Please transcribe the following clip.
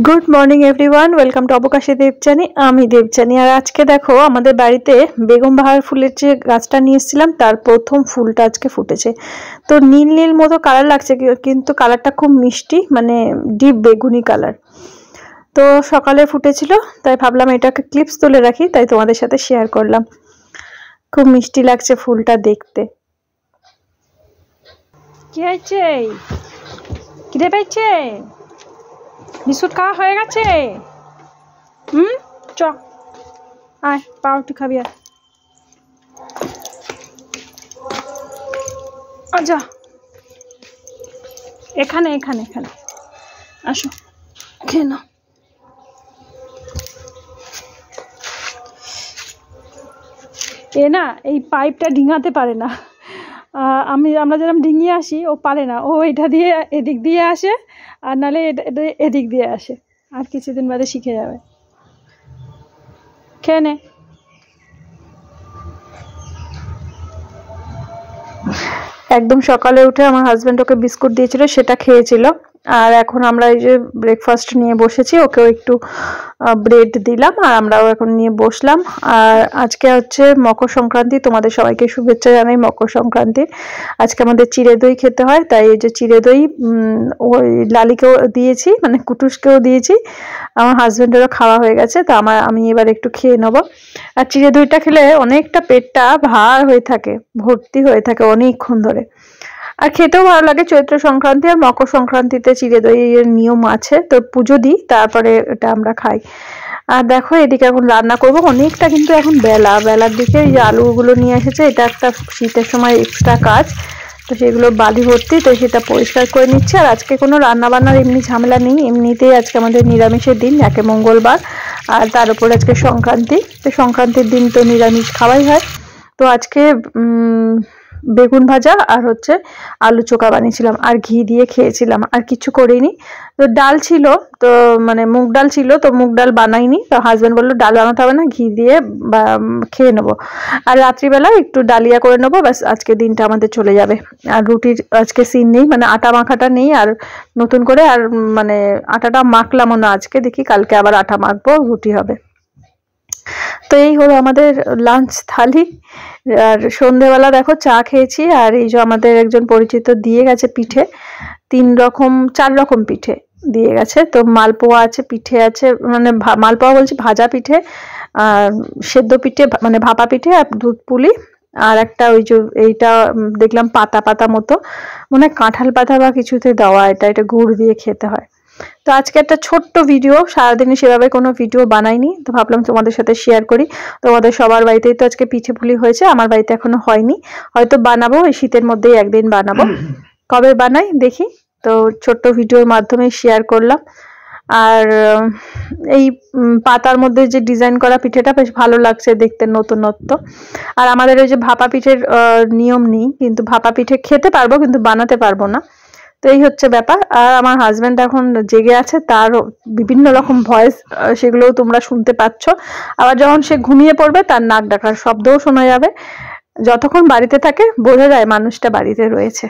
Good morning everyone, welcome to অবকাশী দেবযানী। আমি দেবযানী। আর আজকে দেখো আমাদের বাড়িতে বেগম বাহার ফুলের যে গাছটা নিয়ে এসেছিলাম তার প্রথম ফুলটা আজকে ফুটেছে। তো নীল নীল মতো কালার লাগছে, কিন্তু কালারটা খুব মিষ্টি, মানে ডিপ বেগুনি কালার। তো সকালে ফুটেছিল, তাই ভাবলাম এটাকে ক্লিপস তুলে রাখি, তাই তোমাদের সাথে শেয়ার করলাম। খুব মিষ্টি লাগছে ফুলটা দেখতে। কি হয়েছে? খিদে পেয়েছে? বিস্কুট খাওয়া হয়ে গেছে? চ আয়, পাউরুটি খাবি? আর আচ্ছা, এখানে এখানে এখানে আসো, খেয়ে নাও। এ না এই পাইপটা ডিঙাতে পারে না। আমরা যেরকম ডিঙিয়ে আসি, ও পারে না। ও এটা দিয়ে এদিক দিয়ে আসে, আর নাহলে এদিক দিয়ে আসে। আর কিছুদিন বাদে শিখে যাবে। খেয়ে নে। একদম সকালে উঠে আমার হাজব্যান্ড ওকে বিস্কুট দিয়েছিল, সেটা খেয়েছিল। আর এখন আমরা এই যে ব্রেকফাস্ট নিয়ে বসেছি, ওকেও একটু ব্রেড দিলাম, আর আমরাও এখন নিয়ে বসলাম। আর আজকে হচ্ছে মকর সংক্রান্তি, তোমাদের সবাইকে শুভেচ্ছা জানাই মকর সংক্রান্তির। আজকে আমাদের চিড়ে দই খেতে হয়, তাই এই যে চিড়ে দই ওই লালিকেও দিয়েছি, মানে কুটুসকেও দিয়েছি। আমার হাজব্যান্ডেরও খাওয়া হয়ে গেছে, তা আমি এবার একটু খেয়ে নেবো। আর চিড়ে দইটা খেলে অনেকটা পেটটা ভার হয়ে থাকে, ভর্তি হয়ে থাকে অনেকক্ষণ ধরে। আর খেতেও ভালো লাগে। চৈত্র সংক্রান্তি আর মকর সংক্রান্তিতে চিড়ে দইয়ের নিয়ম আছে, তো পুজো দিই, তারপরে এটা আমরা খাই। আর দেখো এদিকে এখন রান্না করব অনেকটা, কিন্তু এখন বেলার দিকে এই যে আলুগুলো নিয়ে এসেছে, এটা একটা শীতের সময় এক্সট্রা কাজ, তো সেগুলো বালি ভর্তি, তো সেটা পরিষ্কার করে নিচ্ছে। আর আজকে কোনো রান্না বান্নার এমনি ঝামেলা নেই, এমনিতেই আজকে আমাদের নিরামিষের দিন, একে মঙ্গলবার, আর তার উপর আজকে সংক্রান্তি। তো সংক্রান্তির দিন তো নিরামিষ খাওয়াই হয়। তো আজকে বেগুন ভাজা আর হচ্ছে আলু চোখা বানিয়েছিলাম, আর ঘি দিয়ে খেয়েছিলাম, আর কিছু করিনি। তো ডাল ছিল, তো মানে মুগ ডাল ছিল, তো মুগ ডাল বানাইনি। তো হাজব্যান্ড বললো ডাল বানাতে হবে না, ঘি দিয়ে খেয়ে নেবো। আর রাত্রিবেলা একটু ডালিয়া করে নেবো, ব্যাস আজকে দিনটা আমাদের চলে যাবে। আর রুটির আজকে সিন নেই, মানে আটা মাখাটা নেই আর নতুন করে, আর মানে আটাটা মাখলামও না আজকে, দেখি কালকে আবার আটা মাখবো, রুটি হবে। তো এই হলো আমাদের লাঞ্চ থালি। আর সন্ধেবেলা দেখো চা খেয়েছি, আর এই যে আমাদের একজন পরিচিত দিয়ে গেছে পিঠে, 4 রকম পিঠে দিয়ে গেছে। তো মালপোয়া আছে, পিঠে আছে, মানে মালপোয়া বলছি ভাজা পিঠে, আর সেদ্ধ পিঠে মানে ভাপা পিঠে, আর দুধ পুলি, আর একটা ওই যে এইটা দেখলাম পাতা পাতা মতো, মনে হয় কাঁঠাল পাতা বা কিছুতে দেওয়া, এটা গুড় দিয়ে খেতে হয়। তো আজকে একটা ছোট্ট ভিডিও, সারাদিনে সেভাবে কোনো ভিডিও বানাইনি, তো ভাবলাম তোমাদের সাথে শেয়ার করি। তোমাদের সবার বাড়িতেই তো আজকে পিঠে পুলি হয়েছে, আমার বাড়িতে এখনো হয়নি, হয়তো বানাবো এই শীতের মধ্যেই একদিন বানাবো, কবে বানাই দেখি। তো ছোট্ট ভিডিওর মাধ্যমে শেয়ার করলাম। আর এই পাতার মধ্যে যে ডিজাইন করা পিঠেটা বেশ ভালো লাগছে দেখতে, নতুনত্ব। আর আমাদের ওই যে ভাপা পিঠের নিয়ম নেই, কিন্তু ভাপা পিঠে খেতে পারবো, কিন্তু বানাতে পারবো না। তো এই হচ্ছে ব্যাপার। আর আমার হাজব্যান্ড এখন জেগে আছে, তার বিভিন্ন রকম ভয়েস, সেগুলোও তোমরা শুনতে পাচ্ছ। আবার যখন সে ঘুমিয়ে পড়বে, তার নাক ডাকার শব্দও শোনা যাবে। যতক্ষণ বাড়িতে থাকে বোঝা যায় মানুষটা বাড়িতে রয়েছে।